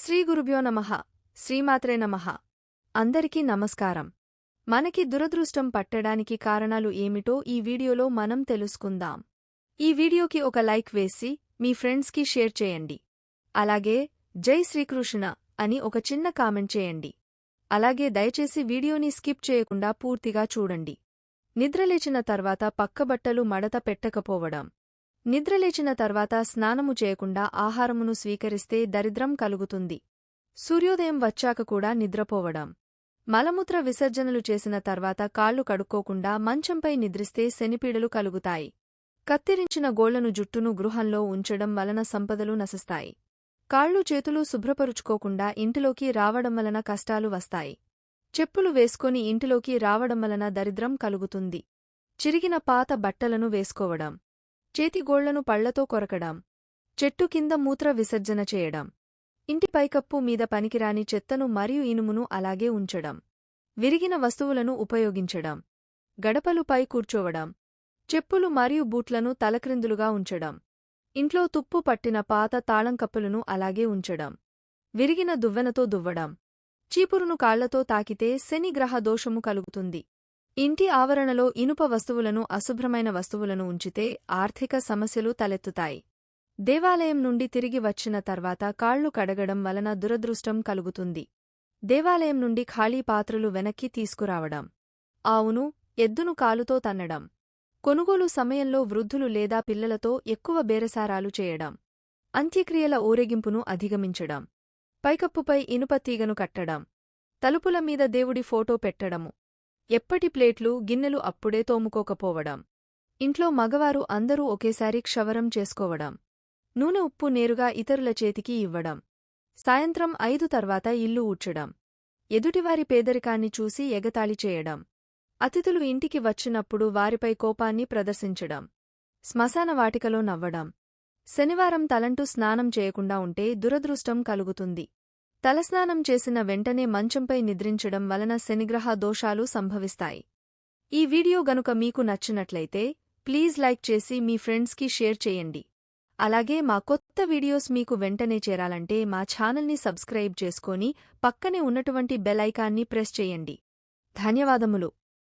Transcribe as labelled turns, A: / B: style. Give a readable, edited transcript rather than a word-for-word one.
A: శ్రీ గురుభ్యో నమః శ్రీమాత్రే నమః అందరికీ నమస్కారం. మనకి దురదృష్టం పట్టడానికి కారణాలు ఏమిటో ఈ వీడియోలో మనం తెలుసుకుందాం. ఈ వీడియోకి ఒక లైక్ వేసి మీ ఫ్రెండ్స్కి షేర్ చేయండి. అలాగే జై శ్రీకృష్ణ అని ఒక చిన్న కామెంట్ చేయండి. అలాగే దయచేసి వీడియోని స్కిప్ చేయకుండా పూర్తిగా చూడండి. నిద్రలేచిన తర్వాత పక్కబట్టలు మడత పెట్టకపోవడం. నిద్రలేచిన తర్వాత స్నానము చేయకుండా ఆహారమును స్వీకరిస్తే దరిద్రం కలుగుతుంది. సూర్యోదయం వచ్చాక కూడా నిద్రపోవడం. మలమూత్ర విసర్జనలు చేసిన తర్వాత కాళ్లు కడుక్కోకుండా మంచంపై నిద్రిస్తే శనిపీడలు కలుగుతాయి. కత్తిరించిన గోళ్లను జుట్టును గృహంలో ఉంచడం వలన సంపదలు నశిస్తాయి. కాళ్ళు చేతులు శుభ్రపరుచుకోకుండా ఇంటిలోకి రావడం వలన కష్టాలు వస్తాయి. చెప్పులు వేసుకొని ఇంటిలోకి రావడం వలన దరిద్రం కలుగుతుంది. చిరిగిన పాత బట్టలను వేసుకోవడం. చేతిగోళ్లను పళ్లతో కొరకడం. చెట్టు కింద మూత్ర విసర్జన చేయడం. ఇంటి పైకప్పు మీద పనికిరాని చెత్తను మరియు ఇనుమును అలాగే ఉంచడం. విరిగిన వస్తువులను ఉపయోగించడం. గడపలుపై కూర్చోవడం. చెప్పులు మరియు బూట్లను తలక్రిందులుగా ఉంచడం. ఇంట్లో తుప్పు పట్టిన పాత తాళంకప్పులను అలాగే ఉంచడం. విరిగిన దువ్వెనతో దువ్వడం. చీపురును కాళ్లతో తాకితే శని గ్రహ దోషము కలుగుతుంది. ఇంటి ఆవరణలో ఇనుప వస్తువులను అశుభ్రమైన వస్తువులను ఉంచితే ఆర్థిక సమస్యలు తలెత్తుతాయి. దేవాలయం నుండి తిరిగి వచ్చిన తర్వాత కాళ్లు కడగడం వలన దురదృష్టం కలుగుతుంది. దేవాలయం నుండి ఖాళీ పాత్రలు వెనక్కి తీసుకురావడం. ఆవును, ఎద్దును కాలుతో తన్నడం. కొనుగోలు సమయంలో వృద్ధులు లేదా పిల్లలతో ఎక్కువ బేరసారాలు చేయడం. అంత్యక్రియల ఊరేగింపును అధిగమించడం. పైకప్పుపై ఇనుప తీగను కట్టడం. తలుపుల మీద దేవుడి ఫోటో పెట్టడము. ఎప్పటి ప్లేట్లు, గిన్నెలు అప్పుడే తోముకోకపోవడం. ఇంట్లో మగవారు అందరూ ఒకేసారి క్షవరం చేసుకోవడం. నూనె ఉప్పు నేరుగా ఇతరుల చేతికి ఇవ్వడం. సాయంత్రం 5 తర్వాత ఇల్లు ఊడ్చడం. ఎదుటివారి పేదరికాన్ని చూసి ఎగతాళి చేయడం. అతిథులు ఇంటికి వచ్చినప్పుడు వారిపై కోపాన్ని ప్రదర్శించడం. శ్మశాన వాటికలో నవ్వడం. శనివారం తలంటూ స్నానం చేయకుండా ఉంటే దురదృష్టం కలుగుతుంది. తలస్నానం చేసిన వెంటనే మంచంపై నిద్రించడం వలన శనిగ్రహ దోషాలు సంభవిస్తాయి. ఈ వీడియో గనుక మీకు నచ్చినట్లయితే ప్లీజ్ లైక్ చేసి మీ ఫ్రెండ్స్కి షేర్ చేయండి. అలాగే మా కొత్త వీడియోస్ మీకు వెంటనే చేరాలంటే మా ఛానల్ని సబ్స్క్రైబ్ చేసుకొని పక్కనే ఉన్నటువంటి బెల్ ఐకాన్ని ప్రెస్ చేయండి. ధన్యవాదములు.